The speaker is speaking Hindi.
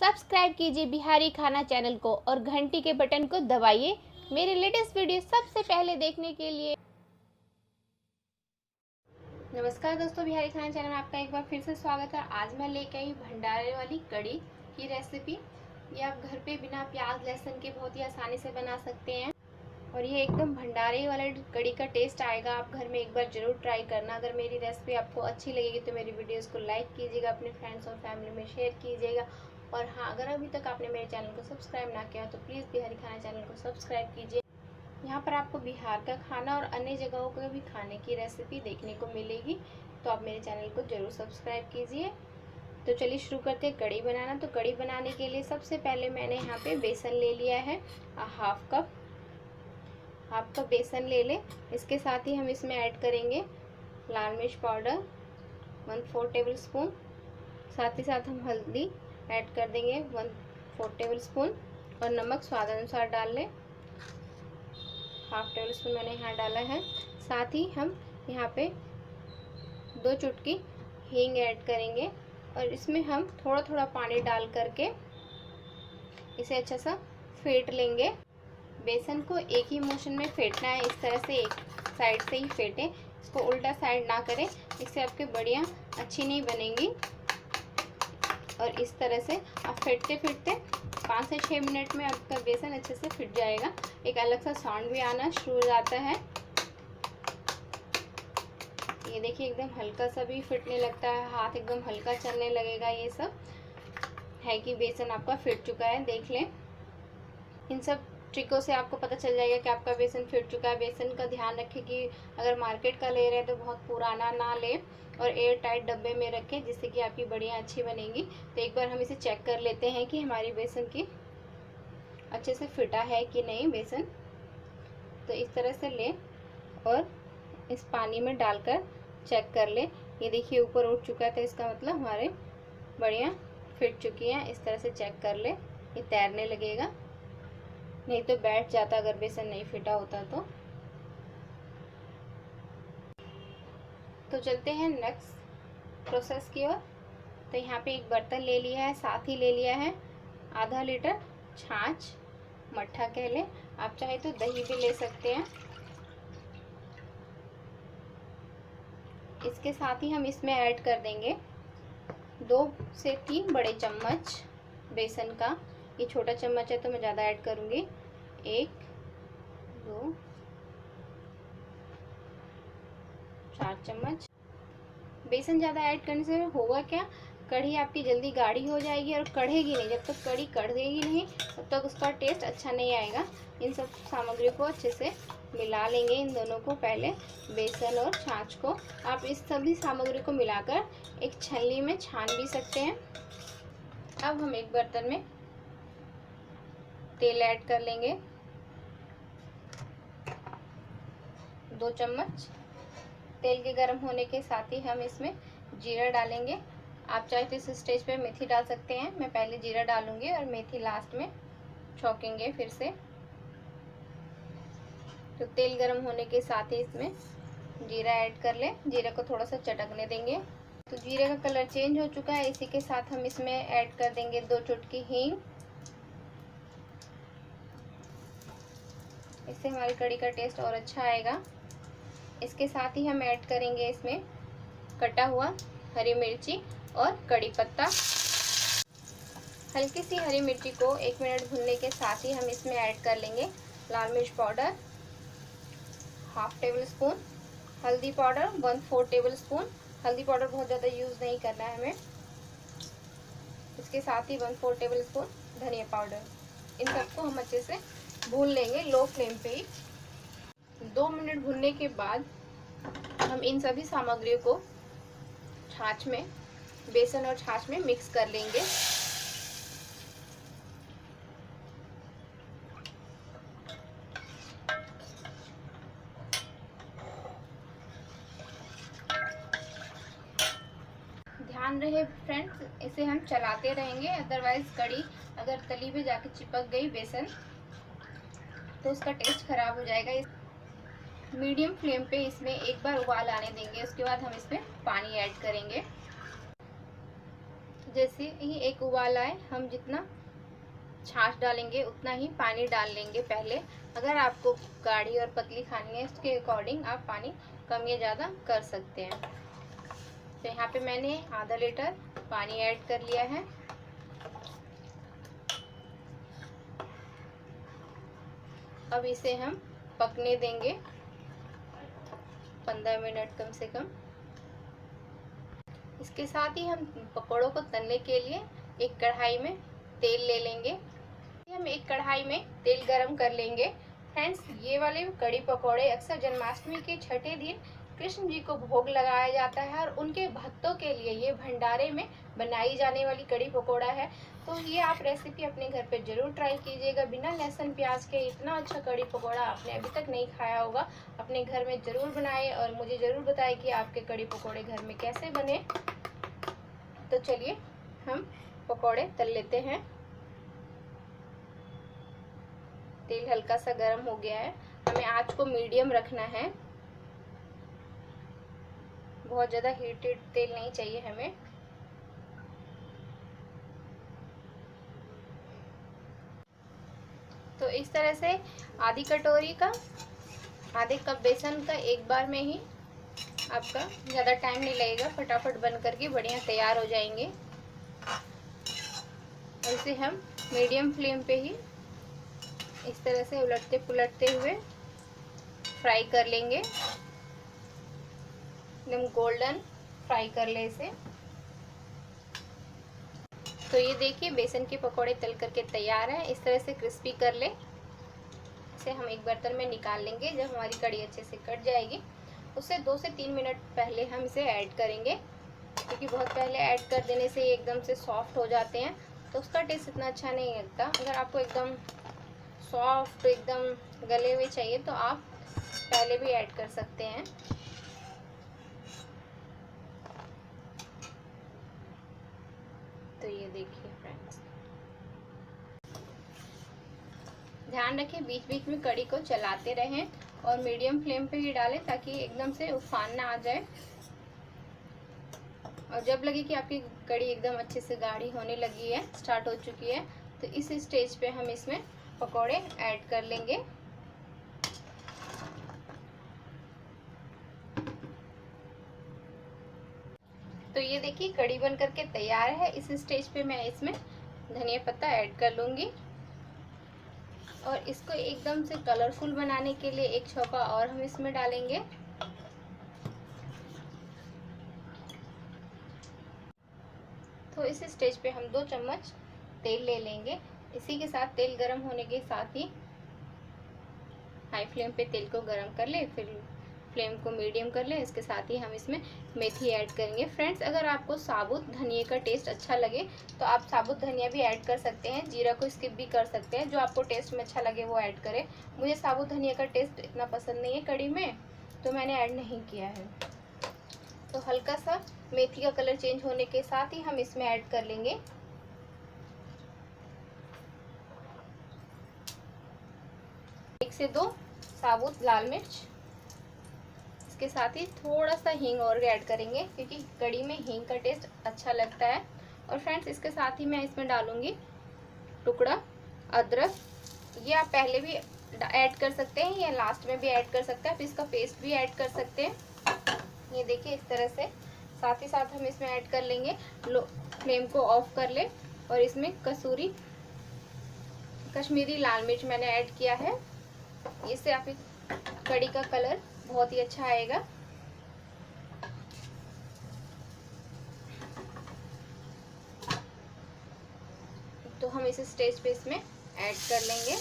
सब्सक्राइब कीजिए बिहारी खाना चैनल को और घंटी के बटन को दबाइए मेरे लेटेस्ट वीडियो सबसे पहले देखने के लिए। नमस्कार दोस्तों, बिहारी खाना चैनल में आपका एक बार फिर से स्वागत है। आज मैं लेके आई भंडारे वाली कड़ी की रेसिपी। ये आप घर पे बिना प्याज लहसुन के बहुत ही आसानी से बना सकते हैं और ये एकदम भंडारे वाला कड़ी का टेस्ट आएगा। आप घर में एक बार जरूर ट्राई करना। अगर मेरी रेसिपी आपको अच्छी लगेगी तो मेरी वीडियोस को लाइक कीजिएगा, अपने फ्रेंड्स और फैमिली में शेयर कीजिएगा। और हाँ, अगर अभी तक आपने मेरे चैनल को सब्सक्राइब ना किया तो प्लीज़ बिहारी खाना चैनल को सब्सक्राइब कीजिए। यहाँ पर आपको बिहार का खाना और अन्य जगहों के भी खाने की रेसिपी देखने को मिलेगी, तो आप मेरे चैनल को ज़रूर सब्सक्राइब कीजिए। तो चलिए शुरू करते हैं कड़ी बनाना। तो कड़ी बनाने के लिए सबसे पहले मैंने यहाँ पे बेसन ले लिया है, हाफ कप बेसन ले लें। इसके साथ ही हम इसमें ऐड करेंगे लाल मिर्च पाउडर 1/4 टेबल स्पून। साथ ही साथ हम हल्दी ऐड कर देंगे 1/4 टेबल स्पून और नमक स्वाद अनुसार डाल लें। हाफ टेबल स्पून मैंने यहाँ डाला है। साथ ही हम यहाँ पे 2 चुटकी हींग ऐड करेंगे और इसमें हम थोड़ा थोड़ा पानी डाल करके इसे अच्छा सा फेंट लेंगे। बेसन को एक ही मोशन में फेंटना है, इस तरह से एक साइड से ही फेंटें, इसको उल्टा साइड ना करें, इससे आपके बड़ियाँ अच्छी नहीं बनेंगी। और इस तरह से आप फेंटते फेंटते 5 से 6 मिनट में आपका बेसन अच्छे से फिट जाएगा। एक अलग सा साउंड भी आना शुरू हो जाता है। ये देखिए एकदम हल्का सा भी फिटने लगता है, हाथ एकदम हल्का चलने लगेगा। ये सब है कि बेसन आपका फिट चुका है। देख लें, इन सब ट्रिकों से आपको पता चल जाएगा कि आपका बेसन फिट चुका है। बेसन का ध्यान रखें कि अगर मार्केट का ले रहे हैं तो बहुत पुराना ना ले और एयर टाइट डब्बे में रखें, जिससे कि आपकी बड़ियाँ अच्छी बनेंगी। तो एक बार हम इसे चेक कर लेते हैं कि हमारी बेसन की अच्छे से फिटा है कि नहीं बेसन। तो इस तरह से लें और इस पानी में डालकर चेक कर लें। ये देखिए ऊपर उठ चुका है, तो इसका मतलब हमारे बड़ियाँ फिट चुकी हैं। इस तरह से चेक कर लें, ये तैरने लगेगा, नहीं तो बैठ जाता अगर बेसन नहीं फिटा होता तो चलते हैं नेक्स्ट प्रोसेस की ओर। तो यहाँ पे एक बर्तन ले लिया है, साथ ही ले लिया है आधा लीटर छाछ, मट्ठा कह लें, आप चाहे तो दही भी ले सकते हैं। इसके साथ ही हम इसमें ऐड कर देंगे 2 से 3 बड़े चम्मच बेसन का। ये छोटा चम्मच है तो मैं ज़्यादा ऐड करूँगी। 1 2 4 चम्मच। बेसन ज़्यादा ऐड करने से होगा क्या, कढ़ी आपकी जल्दी गाढ़ी हो जाएगी और कढ़ेगी नहीं। जब तक कढ़ी कढ़ेगी नहीं तब तक उसका टेस्ट अच्छा नहीं आएगा। इन सब सामग्री को अच्छे से मिला लेंगे, इन दोनों को पहले, बेसन और छाछ को। आप इस सभी सामग्री को मिलाकर एक छलनी में छान भी सकते हैं। अब हम एक बर्तन में तेल ऐड कर लेंगे 2 चम्मच। तेल के गर्म होने के साथ ही हम इसमें जीरा डालेंगे। आप चाहे तो इस स्टेज पे मेथी डाल सकते हैं, मैं पहले जीरा डालूंगी और मेथी लास्ट में छौंकेंगे फिर से। तो तेल गर्म होने के साथ ही इसमें जीरा ऐड कर लें, जीरा को थोड़ा सा चटकने देंगे। तो जीरे का कलर चेंज हो चुका है। इसी के साथ हम इसमें ऐड कर देंगे 2 चुटकी हींग, इससे हमारी कड़ी का टेस्ट और अच्छा आएगा। इसके साथ ही हम ऐड करेंगे इसमें कटा हुआ हरी मिर्ची और कड़ी पत्ता। हल्की सी हरी मिर्ची को 1 मिनट भूनने के साथ ही हम इसमें ऐड कर लेंगे लाल मिर्च पाउडर हाफ टेबल स्पून, हल्दी पाउडर 1/4 टेबल स्पून। हल्दी पाउडर बहुत ज़्यादा यूज़ नहीं करना है हमें। इसके साथ ही 1/4 टेबल स्पून धनिया पाउडर। इन सबको हम अच्छे से भून लेंगे लो फ्लेम पे ही। 2 मिनट भूनने के बाद हम इन सभी सामग्रियों को छाछ में, बेसन और छाछ में मिक्स कर लेंगे। ध्यान रहे फ्रेंड्स, इसे हम चलाते रहेंगे, अदरवाइज कड़ी अगर तली पे जाके चिपक गई बेसन तो उसका टेस्ट खराब हो जाएगा। मीडियम फ्लेम पे इसमें एक बार उबाल आने देंगे, उसके बाद हम इसमें पानी ऐड करेंगे। जैसे ही एक उबाल आए, हम जितना छाछ डालेंगे उतना ही पानी डाल लेंगे पहले। अगर आपको गाढ़ी और पतली खानी है, इसके अकॉर्डिंग आप पानी कम या ज़्यादा कर सकते हैं। तो यहाँ पे मैंने आधा लीटर पानी ऐड कर लिया है। अब इसे हम पकने देंगे 15 मिनट कम से कम। इसके साथ ही हम पकौड़ों को तलने के लिए एक कढ़ाई में तेल ले लेंगे। हम एक कढ़ाई में तेल गरम कर लेंगे। फ्रेंड्स, ये वाले कड़ी पकौड़े अक्सर जन्माष्टमी के छठे दिन कृष्ण जी को भोग लगाया जाता है और उनके भक्तों के लिए ये भंडारे में बनाई जाने वाली कड़ी पकौड़ा है। तो ये आप रेसिपी अपने घर पे जरूर ट्राई कीजिएगा। बिना लहसुन प्याज के इतना अच्छा कड़ी पकौड़ा आपने अभी तक नहीं खाया होगा। अपने घर में जरूर बनाए और मुझे जरूर बताएं कि आपके कड़ी पकौड़े घर में कैसे बने। तो चलिए हम पकौड़े तल लेते हैं। तेल हल्का सा गर्म हो गया है। हमें आंच को मीडियम रखना है, बहुत ज्यादा हीटेड तेल नहीं चाहिए हमें। तो इस तरह से आधी कटोरी का आधे कप बेसन का एक बार में ही आपका ज़्यादा टाइम नहीं लगेगा, फटाफट बन करके बढ़िया तैयार हो जाएंगे। और इसे हम मीडियम फ्लेम पे ही इस तरह से उलटते पुलटते हुए फ्राई कर लेंगे। एकदम गोल्डन फ्राई कर ले इसे। तो ये देखिए बेसन के पकौड़े तल करके तैयार है। इस तरह से क्रिस्पी कर ले। इसे हम एक बर्तन में निकाल लेंगे। जब हमारी कड़ी अच्छे से कट जाएगी, उससे 2 से 3 मिनट पहले हम इसे ऐड करेंगे, क्योंकि बहुत पहले ऐड कर देने से ये एकदम से सॉफ्ट हो जाते हैं तो उसका टेस्ट इतना अच्छा नहीं लगता। अगर आपको एकदम सॉफ्ट, एकदम गले हुए चाहिए तो आप पहले भी ऐड कर सकते हैं। तो ये देखिए फ्रेंड्स, ध्यान रखें बीच बीच में कड़ी को चलाते रहें और मीडियम फ्लेम पे ही डालें ताकि एकदम से उफान ना आ जाए। और जब लगे कि आपकी कड़ी एकदम अच्छे से गाढ़ी होने लगी है, स्टार्ट हो चुकी है, तो इस स्टेज पे हम इसमें पकोड़े ऐड कर लेंगे। तो ये देखिए कड़ी बन करके तैयार है। इस स्टेज पे मैं इसमें धनिया पत्ता ऐड कर लूँगी और इसको एकदम से कलरफुल बनाने के लिए एक छौंका और हम इसमें डालेंगे। तो इस स्टेज पे हम 2 चम्मच तेल ले लेंगे। इसी के साथ तेल गरम होने के साथ ही हाई फ्लेम पे तेल को गरम कर ले, फिर फ्लेम को मीडियम कर ले। इसके साथ ही हम इसमें मेथी ऐड करेंगे। फ्रेंड्स, अगर आपको साबुत धनिया का टेस्ट अच्छा लगे तो आप साबुत धनिया भी ऐड कर सकते हैं, जीरा को स्किप भी कर सकते हैं। जो आपको टेस्ट में अच्छा लगे वो ऐड करें। मुझे साबुत धनिया का टेस्ट इतना पसंद नहीं है कड़ी में, तो मैंने ऐड नहीं किया है। तो हल्का सा मेथी का कलर चेंज होने के साथ ही हम इसमें ऐड कर लेंगे 1 से 2 साबुत लाल मिर्च। इसके साथ ही थोड़ा सा हींग और ऐड करेंगे, क्योंकि कड़ी में हींग का टेस्ट अच्छा लगता है। और फ्रेंड्स, इसके साथ ही मैं इसमें डालूंगी टुकड़ा अदरक। ये आप पहले भी ऐड कर सकते हैं या लास्ट में भी ऐड कर सकते हैं। आप इसका पेस्ट भी ऐड कर सकते हैं। ये देखिए इस तरह से। साथ ही साथ हम इसमें ऐड कर लेंगे, लो फ्लेम को ऑफ कर ले, और इसमें कश्मीरी लाल मिर्च मैंने ऐड किया है। इससे आपकी कड़ी का कलर बहुत ही अच्छा आएगा। तो हम इस स्टेज पे इसमें ऐड कर लेंगे।